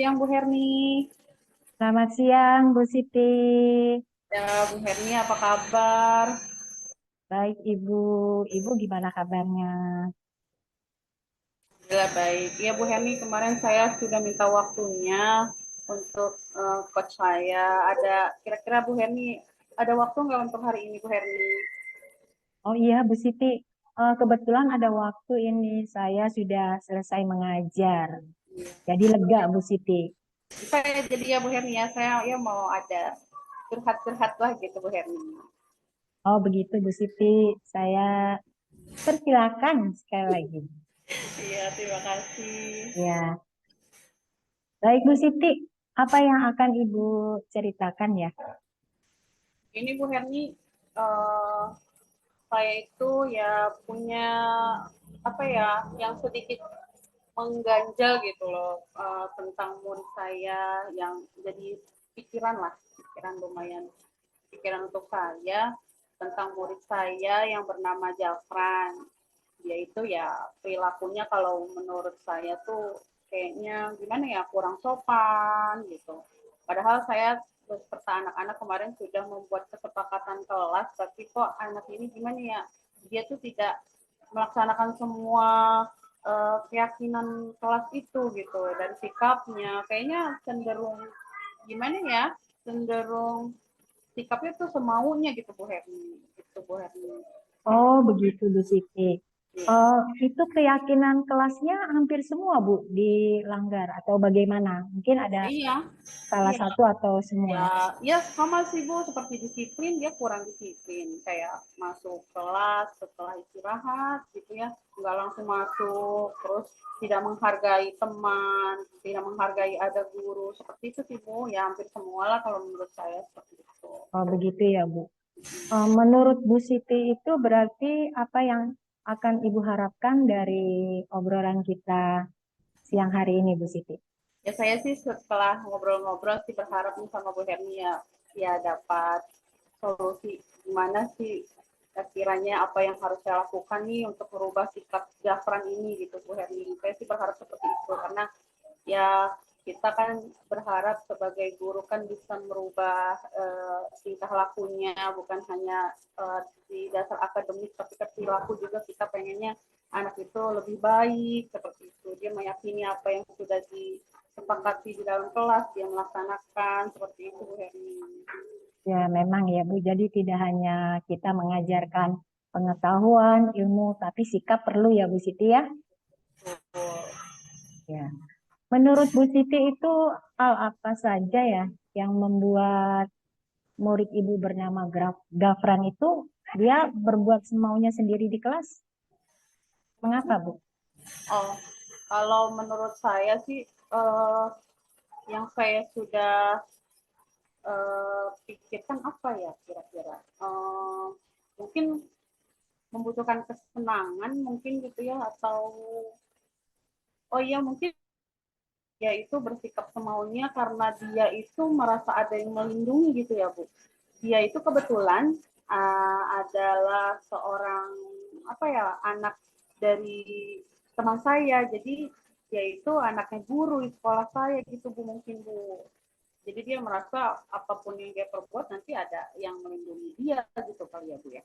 siang Bu Herni. Selamat siang, Bu Siti. Ya, Bu Herni apa kabar? Baik, Ibu. Ibu gimana kabarnya? Ya, baik. Ya Bu Herni, kemarin saya sudah minta waktunya untuk coach saya. Ada kira-kira Bu Herni ada waktu nggak untuk hari ini Bu Herni? Oh iya, Bu Siti. Kebetulan ada waktu ini. Saya sudah selesai mengajar. Jadi lega, Bu Siti. Saya jadi ya Bu Herni ya, saya ya mau ada curhat-curhat lah gitu Bu Herni. Oh begitu, Bu Siti. Saya persilakan sekali lagi. Iya, terima kasih. Ya, baik Bu Siti. Apa yang akan Ibu ceritakan ya? Ini Bu Herni, eh, saya itu ya punya apa ya yang sedikit mengganjal gitu loh tentang murid saya yang jadi pikiran lah, pikiran lumayan, pikiran untuk saya tentang murid saya yang bernama Jafran. Dia itu ya perilakunya kalau menurut saya tuh kayaknya gimana ya, kurang sopan gitu. Padahal saya beserta anak-anak kemarin sudah membuat kesepakatan kelas, tapi kok anak ini gimana ya, dia tuh tidak melaksanakan semua keyakinan kelas itu gitu. Dan sikapnya kayaknya cenderung gimana ya, cenderung sikapnya tuh semaunya gitu Bu Herni, gitu Bu Herni. Oh begitu, Bu Siti. Iya. Itu keyakinan kelasnya hampir semua, Bu, dilanggar atau bagaimana? Mungkin ada Iya, salah iya. satu atau semua. Ya, ya sama sih Bu, seperti disiplin dia kurang disiplin, kayak masuk kelas setelah istirahat gitu ya, nggak langsung masuk, terus tidak menghargai teman, tidak menghargai ada guru, seperti itu sih Bu, ya hampir semua lah kalau menurut saya seperti itu. Oh, begitu ya, Bu. Menurut Bu Siti itu berarti apa yang akan Ibu harapkan dari obrolan kita siang hari ini, Bu Siti? Ya saya sih setelah ngobrol-ngobrol sih berharap nih sama Bu Herni ya, ya dapat solusi gimana sih kiranya apa yang harus saya lakukan nih untuk merubah sikap Jafran ini gitu Bu Herni. Saya sih berharap seperti itu karena ya kita kan berharap sebagai guru kan bisa merubah tingkah lakunya, bukan hanya di dasar akademik tapi ke perilaku juga, kita pengennya anak itu lebih baik seperti itu, dia meyakini apa yang sudah disepakati di dalam kelas dia melaksanakan seperti itu Bu Herni. Ya, memang ya, Bu. Jadi tidak hanya kita mengajarkan pengetahuan, ilmu, tapi sikap perlu ya, Bu Siti ya. Ya. Menurut Bu Siti itu hal apa saja ya yang membuat murid Ibu bernama Gafran itu dia berbuat semaunya sendiri di kelas? Mengapa, Bu? Oh, kalau menurut saya sih yang saya sudah pikirkan apa ya kira-kira, mungkin membutuhkan kesenangan mungkin gitu ya, atau oh iya mungkin dia itu bersikap semaunya karena dia itu merasa ada yang melindungi gitu ya Bu. Dia itu kebetulan adalah seorang apa ya, anak dari teman saya, jadi dia itu anaknya guru di sekolah saya gitu Bu, mungkin Bu. Jadi dia merasa apapun yang dia perbuat nanti ada yang melindungi dia gitu kali ya Bu ya.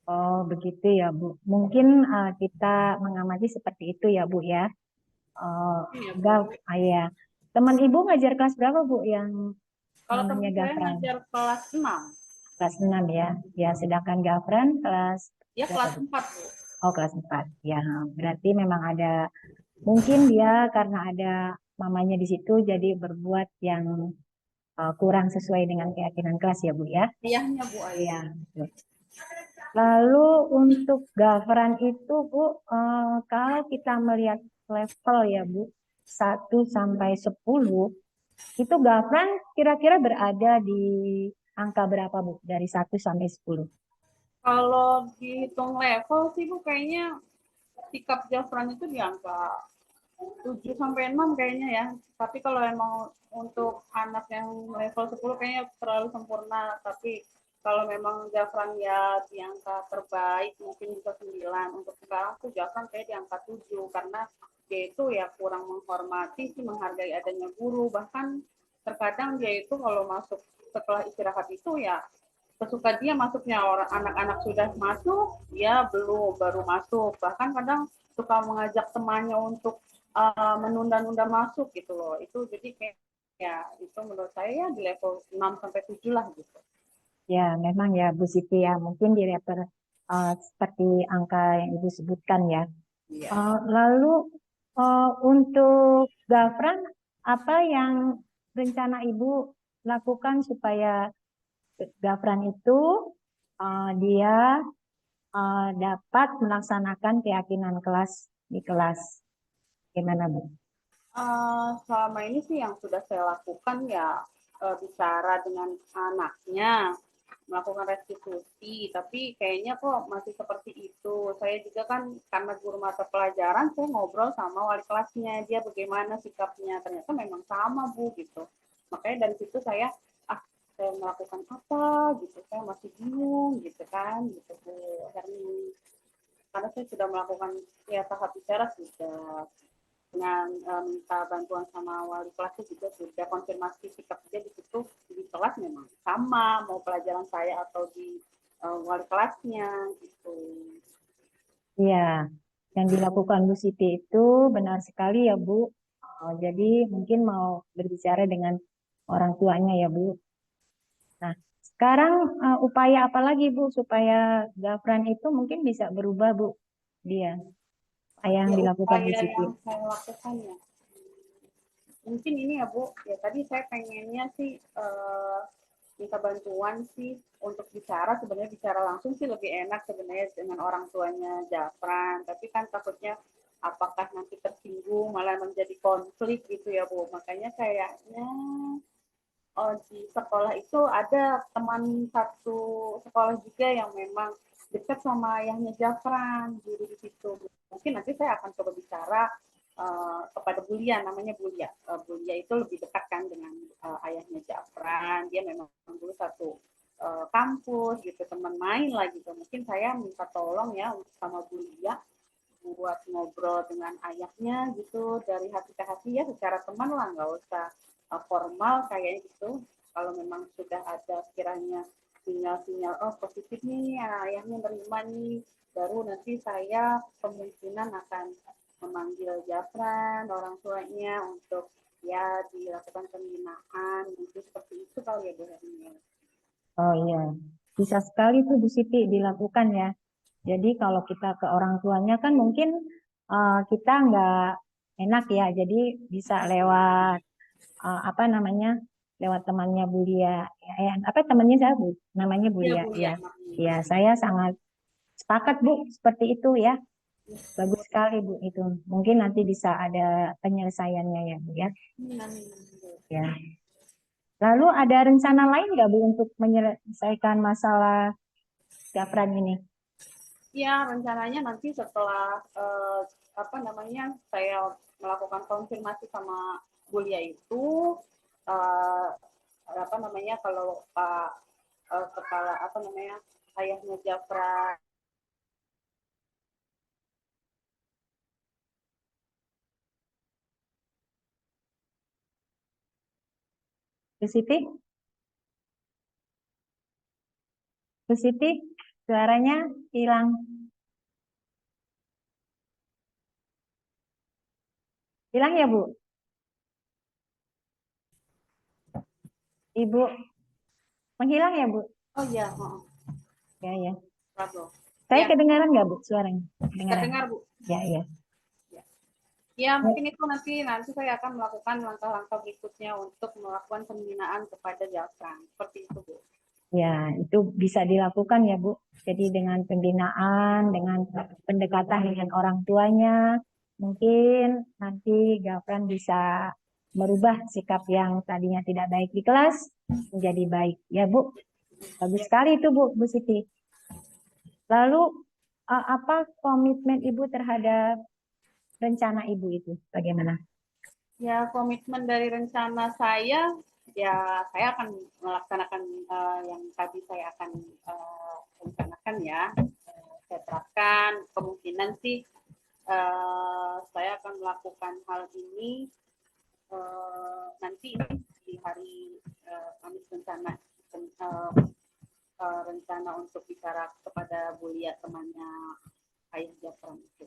Oh, begitu ya, Bu. Mungkin kita mengamati seperti itu ya, Bu ya. Oh, Iya Bu. ya. Teman Ibu ngajar kelas berapa, Bu, yang Kalau namanya teman saya Gafran? ngajar kelas 6, Kelas 6 ya. Ya, sedangkan Gafran kelas dia berapa, kelas Bu? 4 Bu. Oh, kelas 4. Ya, berarti memang ada, mungkin dia karena ada mamanya di situ, jadi berbuat yang kurang sesuai dengan keyakinan kelas ya, Bu ya. Ayahnya Bu, Iya, ayahnya. betul. Lalu untuk Gafran itu, Bu, kalau kita melihat level ya, Bu, 1 sampai 10, itu Gafran kira-kira berada di angka berapa, Bu? Dari 1 sampai 10. Kalau dihitung level sih Bu, kayaknya sikap Jafran itu di angka 7 sampai 6 kayaknya ya. Tapi kalau emang untuk anak yang level 10 kayaknya terlalu sempurna. Tapi kalau memang Jafran ya di angka terbaik mungkin bisa 9. Untuk sekarang tuh Jafran kayak di angka 7 karena dia itu ya kurang menghormati sih, menghargai adanya guru. Bahkan terkadang dia itu kalau masuk setelah istirahat itu ya sesuka dia masuknya, orang anak-anak sudah masuk dia belum, baru masuk. Bahkan kadang suka mengajak temannya untuk menunda-nunda masuk gitu loh. Itu jadi kayak ya itu menurut saya ya di level 6 sampai 7 lah gitu. Ya, memang ya Bu Siti ya, mungkin di refer seperti angka yang Ibu sebutkan ya. Iya. Lalu untuk Gafran, apa yang rencana Ibu lakukan supaya Gafran itu dia dapat melaksanakan keyakinan kelas di kelas? Gimana Bu? Selama ini sih yang sudah saya lakukan ya bicara dengan anaknya, melakukan restitusi, tapi kayaknya kok masih seperti itu. Saya juga kan karena guru mata pelajaran, saya ngobrol sama wali kelasnya, dia bagaimana sikapnya. Ternyata memang sama Bu gitu. Makanya dari situ ah saya melakukan apa gitu, saya masih bingung gitu kan, gitu Bu Herni. Karena saya sudah melakukan ya tahap bicara sudah, dengan minta bantuan sama wali kelasnya juga sudah, konfirmasi sikap dia di situ di kelas memang sama, mau pelajaran saya atau di wali kelasnya gitu. Iya, yang dilakukan Bu Siti itu benar sekali ya Bu. Jadi mungkin mau berbicara dengan orang tuanya ya Bu. Nah, sekarang upaya apa lagi Bu supaya Gafran itu mungkin bisa berubah Bu dia? Apa yang Ya dilakukan Bu upaya Siti? yang saya lakukan ya mungkin ini ya Bu, ya tadi saya pengennya sih minta bantuan sih untuk bicara, sebenarnya bicara langsung sih lebih enak sebenarnya dengan orang tuanya Jafran, tapi kan takutnya apakah nanti tersinggung malah menjadi konflik gitu ya Bu. Makanya kayaknya di sekolah itu ada teman satu sekolah juga yang memang dekat sama ayahnya Jafran, guru di situ. Mungkin nanti saya akan coba bicara kepada Bulia, namanya Bulia. Bulia itu lebih dekat kan dengan ayahnya Jafran. Dia memang dulu satu kampus gitu, teman main lah gitu. Mungkin saya minta tolong ya sama Bulia buat ngobrol dengan ayahnya gitu dari hati ke hati ya, secara teman lah, nggak usah formal kayak gitu. Kalau memang sudah ada kiranya sinyal-sinyal oh positif nih ayahnya menerima nih, baru nanti saya kemungkinan akan memanggil Jafran orang tuanya untuk ya dilakukan pembinaan gitu, seperti itu kali ya Bu Hernia. Oh iya, bisa sekali tuh Bu Siti dilakukan ya. Jadi kalau kita ke orang tuanya kan mungkin kita nggak enak ya. Jadi bisa lewat apa namanya, lewat temannya Bulia. Apa temannya saya Bu? Namanya Iya Bulia. Bu Ya, ya. ya saya sangat sepakat Bu seperti itu ya. Bagus sekali Bu itu. Mungkin nanti bisa ada penyelesaiannya ya Bu ya. Ya. Lalu ada rencana lain nggak Bu untuk menyelesaikan masalah Gafran ini? Ya, rencananya nanti setelah apa namanya saya melakukan konfirmasi sama Bulia itu eh, apa namanya kalau Pak kepala apa namanya ayahnya Jafra Bu Siti? Bu Siti, suaranya hilang. Hilang ya Bu? Ibu menghilang ya Bu? oh ya Ya ya. Prabowo. Saya Ya kedengaran nggak Bu suaranya? Kedengaran. terdengar Bu. Ya ya. Ya. Ya, mungkin itu nanti saya akan melakukan langkah-langkah berikutnya untuk melakukan pembinaan kepada Jafra, seperti itu Bu. Ya, itu bisa dilakukan ya Bu. Jadi dengan pembinaan, dengan pendekatan dengan orang tuanya, mungkin nanti Gafran bisa merubah sikap yang tadinya tidak baik di kelas menjadi baik. Ya Bu, bagus Ya, sekali itu Bu, Bu Siti. Lalu apa komitmen Ibu terhadap rencana Ibu itu? Bagaimana? ya komitmen dari rencana saya ya saya akan melaksanakan yang tadi saya akan rencanakan ya. Saya terapkan kemungkinan sih Saya akan melakukan hal ini nanti di hari Kamis rencana rencana untuk bicara kepada Bu Lia temannya Ayah Jafran itu.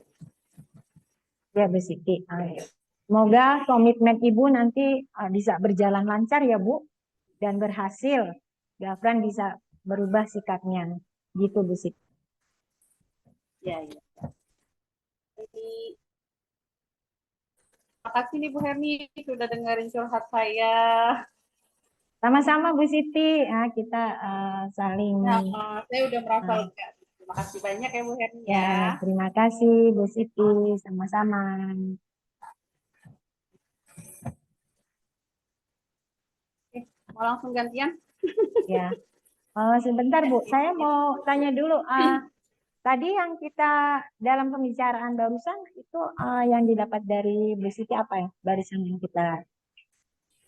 Ya, Bu Siti. Semoga komitmen Ibu nanti bisa berjalan lancar ya, Bu, dan berhasil. Gafran bisa berubah sikapnya. Gitu, Bu Siti. Ya, ya. Jadi, makasih nih Bu Herni sudah dengerin curhat saya. Sama-sama, Bu Siti. Kita saling Ya, saya udah merasa uh, lega. Terima kasih banyak ya Bu Herni ya, ya. terima kasih, Bu Siti. Sama-sama. Oke, mau langsung gantian? Ya. Sebentar, Bu. Saya mau tanya dulu. Tadi yang kita dalam pembicaraan barusan itu yang didapat dari Bu Siti apa ya? Barisan yang kita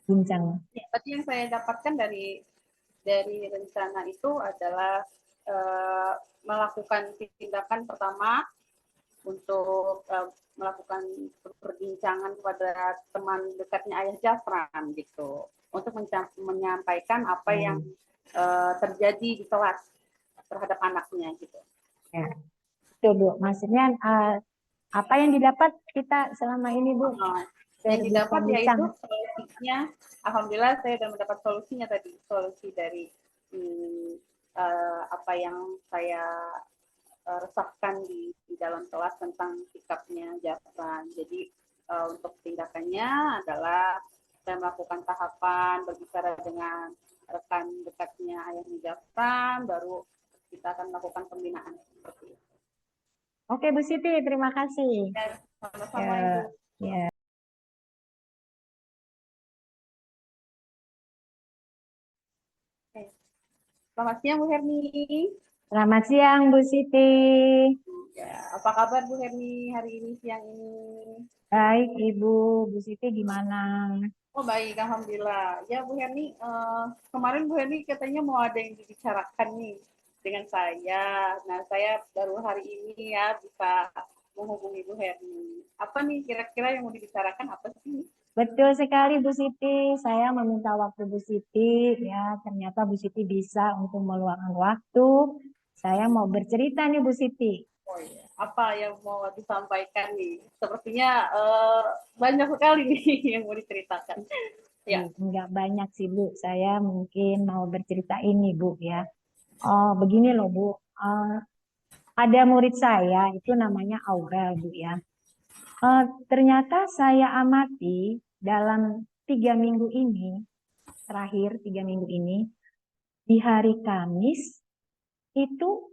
bincang. Ya, tadi yang saya dapatkan dari rencana itu adalah eh, melakukan tindakan pertama untuk melakukan perbincangan kepada teman dekatnya Ayah Jafran gitu untuk menyampaikan apa yang terjadi di kelas terhadap anaknya gitu. Ya, itu Bu. Maksudnya apa yang didapat kita selama ini Bu? Yang didapat yaitu Berbincang-bincang. solusinya, alhamdulillah saya sudah mendapat solusinya tadi, solusi dari apa yang saya resahkan di dalam kelas tentang sikapnya Jafran. Jadi untuk tindakannya adalah saya melakukan tahapan berbicara dengan rekan dekatnya ayahnya Jafran, baru kita akan melakukan pembinaan seperti itu. Oke Bu Siti, terima kasih. Ya, sama-sama Ibu. Ya, ya. Oke. Selamat siang Bu Herni. Selamat siang Bu Siti. Ya, apa kabar Bu Herni hari ini siang ini? Baik Ibu, Bu Siti gimana? Oh baik, alhamdulillah. Ya Bu Herni, kemarin Bu Herni katanya mau ada yang dibicarakan nih dengan saya. Nah saya baru hari ini ya bisa menghubungi Bu Herni. Apa nih kira-kira yang mau dibicarakan apa sih? Betul sekali Bu Siti, saya meminta waktu Bu Siti, ya ternyata Bu Siti bisa untuk meluangkan waktu. Saya mau bercerita nih Bu Siti. Oh iya, apa yang mau disampaikan nih? Sepertinya banyak sekali nih yang mau diceritakan. Ya. Enggak banyak sih Bu, saya mungkin mau bercerita ini Bu ya. Oh begini loh Bu, Eh, ada murid saya itu namanya Aurel Bu ya. Ternyata saya amati dalam 3 minggu ini, terakhir 3 minggu ini, di hari Kamis itu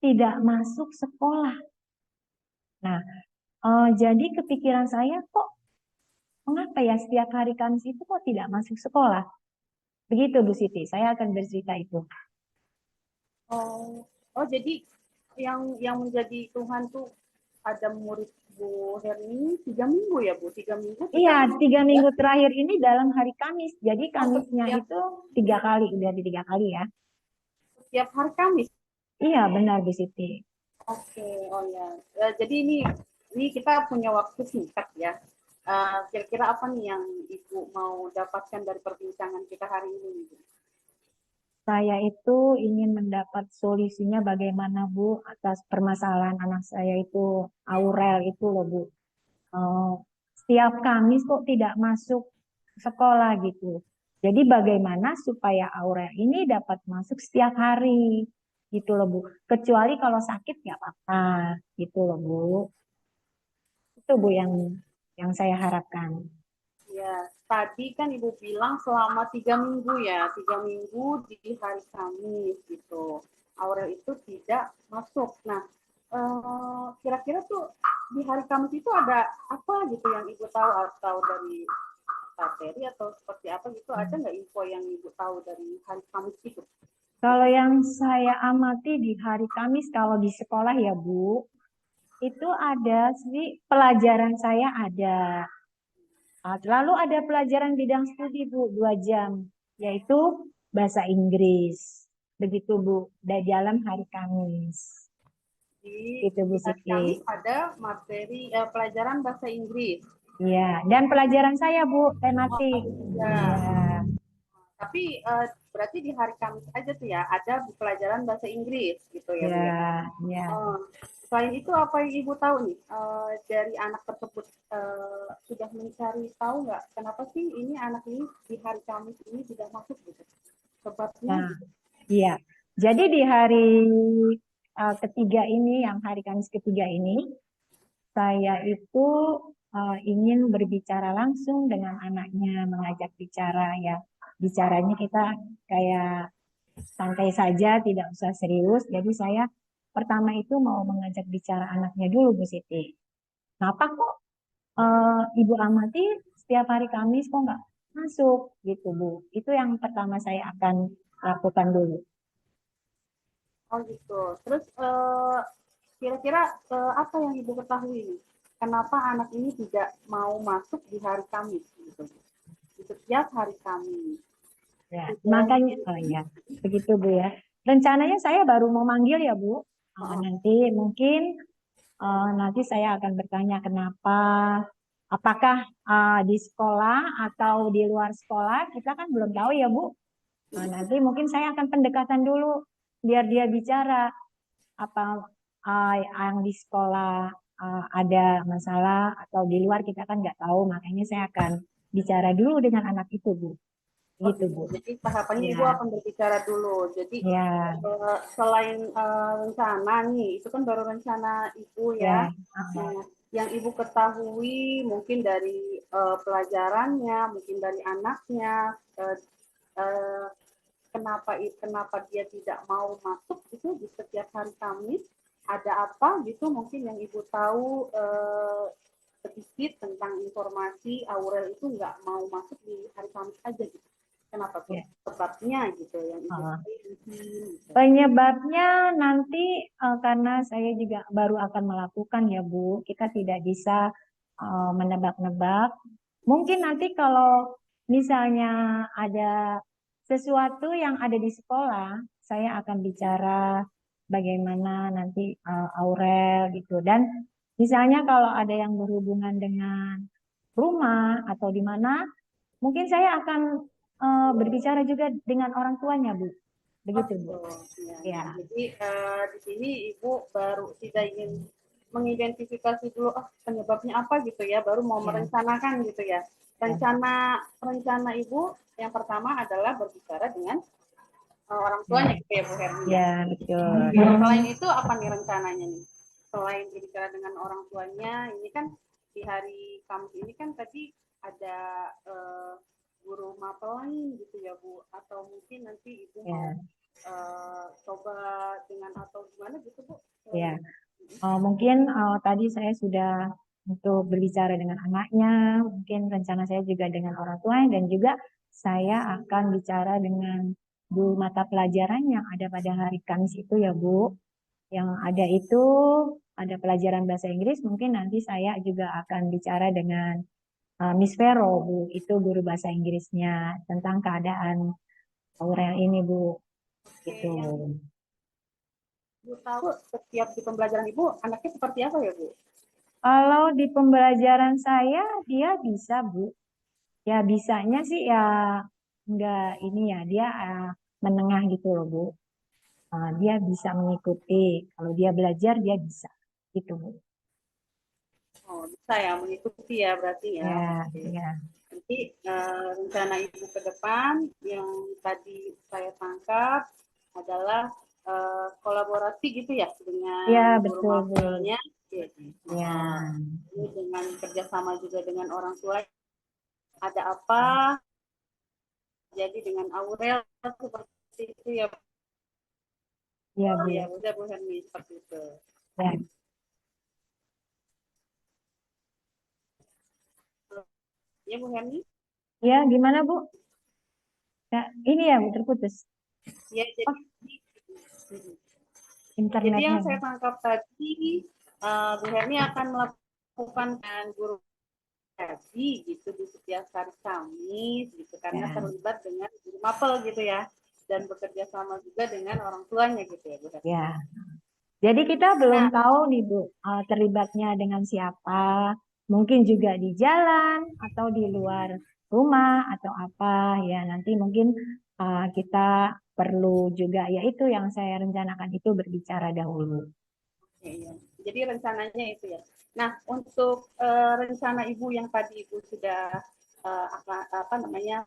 tidak masuk sekolah. Nah, jadi kepikiran saya kok mengapa ya setiap hari Kamis itu kok tidak masuk sekolah? Begitu Bu Siti, saya akan bercerita itu. Oh, oh jadi yang menjadi Tuhan tuh ada murid Bu Herni 3 minggu ya Bu? 3 minggu Iya, tidak masuk. 3 minggu terakhir ini dalam hari Kamis. Jadi Oh, Kamisnya setiap itu 3 kali, udah di 3 kali ya. setiap hari Kamis. Iya, benar Bu Siti. Oke, oh ya. Jadi ini kita punya waktu singkat ya. Kira-kira apa nih yang Ibu mau dapatkan dari perbincangan kita hari ini? Saya itu ingin mendapat solusinya bagaimana Bu atas permasalahan anak saya itu Aurel itu loh Bu. Eh, Setiap Kamis kok tidak masuk sekolah gitu. Jadi bagaimana supaya Aurel ini dapat masuk setiap hari gitu loh Bu. Kecuali kalau sakit nggak apa-apa gitu loh Bu. Itu Bu yang saya harapkan. Ya, tadi kan Ibu bilang selama 3 minggu ya, 3 minggu di hari Kamis gitu. Aurel itu tidak masuk. Nah, kira-kira tuh di hari Kamis itu ada apa gitu yang Ibu tahu atau dari materi atau seperti apa gitu? Ada nggak info yang Ibu tahu dari hari Kamis itu? Kalau yang saya amati di hari Kamis kalau di sekolah ya Bu, itu ada sih pelajaran saya ada. Lalu ada pelajaran bidang studi Bu 2 jam, yaitu bahasa Inggris. Begitu Bu, dari dalam hari Kamis. Gitu Bu Di hari Kamis Siti. ada materi pelajaran bahasa Inggris. Iya, dan pelajaran saya Bu, tematik. Ya, Ya, tapi berarti di hari Kamis aja tuh ya ada pelajaran bahasa Inggris gitu ya Bu ya. ya, ya. Eh, Selain itu apa yang Ibu tahu nih dari anak tersebut sudah mencari tahu nggak kenapa sih ini anak ini di hari Kamis ini tidak masuk gitu? Sebabnya Nah, gitu. iya. Jadi di hari ketiga ini, yang hari Kamis ketiga ini, saya itu ingin berbicara langsung dengan anaknya, mengajak bicara ya. Bicaranya kita kayak santai saja, tidak usah serius. Jadi saya pertama itu mau mengajak bicara anaknya dulu, Bu Siti. Kenapa kok Ibu amati setiap hari Kamis kok nggak masuk gitu, Bu? Itu yang pertama saya akan lakukan dulu. Oh gitu. Terus kira-kira apa yang Ibu ketahui nih? Kenapa anak ini tidak mau masuk di hari Kamis gitu? Di setiap hari Kamis. Ya, Sudah makanya, oh ya, begitu Bu ya. Rencananya saya baru mau manggil ya Bu. Nanti mungkin nanti saya akan bertanya kenapa, apakah di sekolah atau di luar sekolah, kita kan belum tahu ya Bu. Nanti mungkin saya akan pendekatan dulu, biar dia bicara apa yang di sekolah ada masalah atau di luar kita kan nggak tahu, makanya saya akan bicara dulu dengan anak itu Bu. Oh Gitu gitu. Bu. Jadi tahapannya Ibu Ya, akan berbicara dulu. Jadi ya, selain rencana nih, itu kan baru rencana Ibu ya. ya. Nah, yang Ibu ketahui mungkin dari pelajarannya, mungkin dari anaknya, eh, eh, kenapa dia tidak mau masuk gitu di setiap hari Kamis, ada apa gitu mungkin yang Ibu tahu sedikit tentang informasi Aurel itu nggak mau masuk di hari Kamis aja gitu. Kenapa tuh? Ya. Sebabnya gitu yang Ibu Uh, tahu gitu. Penyebabnya nanti karena saya juga baru akan melakukan ya Bu, kita tidak bisa menebak-nebak. Mungkin nanti kalau misalnya ada sesuatu yang ada di sekolah, saya akan bicara bagaimana nanti Aurel gitu. Dan misalnya kalau ada yang berhubungan dengan rumah atau di mana, mungkin saya akan berbicara juga dengan orang tuanya Bu. Oh Begitu Bu. gitu. Ya, ya. Ya, Jadi di sini Ibu baru tidak ingin mengidentifikasi dulu penyebabnya apa gitu ya, baru mau ya, merencanakan gitu ya. ya, Rencana rencana Ibu yang pertama adalah berbicara dengan orang tuanya ya, gitu ya Bu Hermi ya. ya, betul. Selain itu apa nih rencananya nih? Selain berbicara dengan orang tuanya, ini kan di hari Kamis ini kan tadi ada guru mapelai gitu ya Bu, atau mungkin nanti Ibu mau Ya, coba dengan atau gimana gitu Bu? ya. Mungkin tadi saya sudah untuk berbicara dengan anaknya, mungkin rencana saya juga dengan orang tua dan juga saya akan bicara dengan guru mata pelajaran yang ada pada hari Kamis itu ya Bu. Yang ada itu ada pelajaran bahasa Inggris, mungkin nanti saya juga akan bicara dengan Miss Vero Bu, itu guru bahasa Inggrisnya tentang keadaan Aurel ini Bu. Oke, Gitu. yang Ibu tahu setiap di pembelajaran Ibu anaknya seperti apa ya Bu? Kalau di pembelajaran saya dia bisa Bu. Ya bisanya sih ya enggak ini ya dia menengah gitu loh Bu. Dia bisa mengikuti. Kalau dia belajar dia bisa gitu Bu. Oh, bisa ya mengikuti ya berarti ya. Ya, Oke. ya, Nanti rencana Ibu ke depan yang tadi saya tangkap adalah kolaborasi gitu ya ya dengan guru betul Bu. mapelnya. Ya, Ini dengan kerjasama juga dengan orang tua. Ada apa? Jadi dengan Aurel seperti itu ya. ya Oh ya, Bu. udah Bu Hermi seperti itu. Ya, Ya Bu Hermi. ya gimana Bu? Ya, ini ya Bu terputus. Ya, Oh, jadi yang internetnya Bu. saya tangkap tadi, Bu Hermi akan melakukan dengan guru tadi gitu di setiap hari Kamis gitu karena Ya, terlibat dengan guru mapel gitu ya dan bekerja sama juga dengan orang tuanya gitu ya Bu Hermi. ya. Jadi kita belum Nah, tahu nih Bu, terlibatnya dengan siapa. Mungkin juga di jalan atau di luar rumah atau apa ya. Nanti mungkin kita perlu juga, yaitu yang saya rencanakan itu berbicara dahulu. iya. Jadi rencananya itu ya. Nah, untuk rencana Ibu yang tadi Ibu sudah apa namanya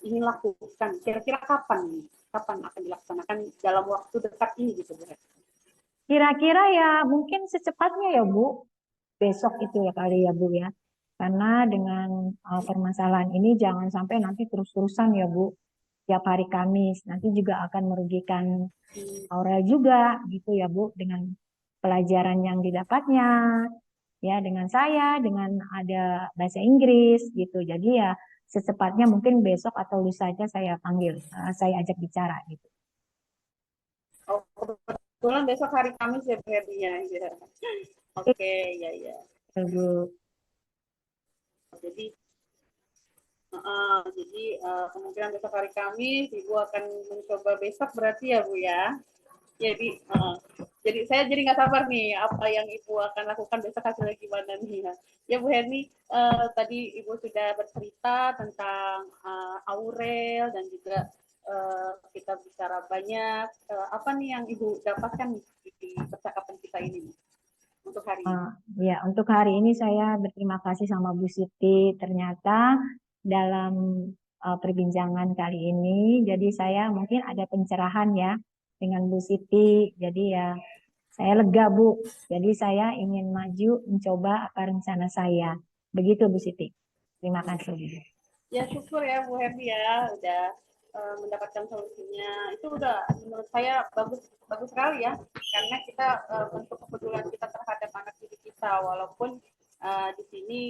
ingin lakukan, kira-kira kapan nih? Kapan akan dilaksanakan dalam waktu dekat ini gitu, Bu? Kira-kira ya mungkin secepatnya ya Bu, besok itu ya kali ya Bu ya. Karena dengan permasalahan ini jangan sampai nanti terus-terusan ya Bu, tiap hari Kamis. Nanti juga akan merugikan Aurel juga gitu ya Bu, dengan pelajaran yang didapatnya ya, dengan saya, dengan ada bahasa Inggris gitu. Jadi ya secepatnya mungkin besok atau lusa aja saya panggil, saya ajak bicara gitu. Oh, kebetulan besok hari Kamis ya, Bu Herdinya. Ya. Oke, ya ya. Bu. Jadi kemungkinan besok hari Kamis, Ibu akan mencoba besok berarti ya Bu ya. Jadi saya jadi nggak sabar nih apa yang Ibu akan lakukan besok hasilnya gimana nih ya Bu Herni. Tadi Ibu sudah bercerita tentang Aurel dan juga kita bicara banyak. Apa nih yang Ibu dapatkan di percakapan kita ini untuk hari ini? Ya, untuk hari ini saya berterima kasih sama Bu Siti. Ternyata dalam perbincangan kali ini, jadi saya mungkin ada pencerahan ya dengan Bu Siti. Jadi ya saya lega Bu. Jadi saya ingin maju mencoba apa rencana saya. Begitu Bu Siti. Terima kasih. Ya syukur ya Bu Herdi ya udah mendapatkan solusinya. Itu udah menurut saya bagus bagus sekali ya karena kita bentuk kepedulian kita terhadap anak didik kita walaupun di sini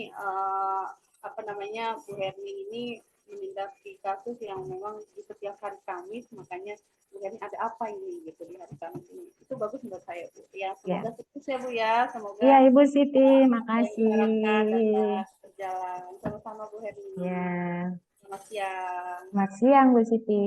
apa namanya Bu Herni ini menindaki kasus yang memang di setiap hari Kamis makanya Bu Herni ada apa ini gitu di hari Kamis ini itu bagus menurut saya Bu ya Ya. semoga sukses ya Bu ya semoga Iya Ibu Siti, yang diharapkan makasih. dapat berjalan sama-sama Bu Herni. Ya, Selamat siang. selamat siang Bu Siti.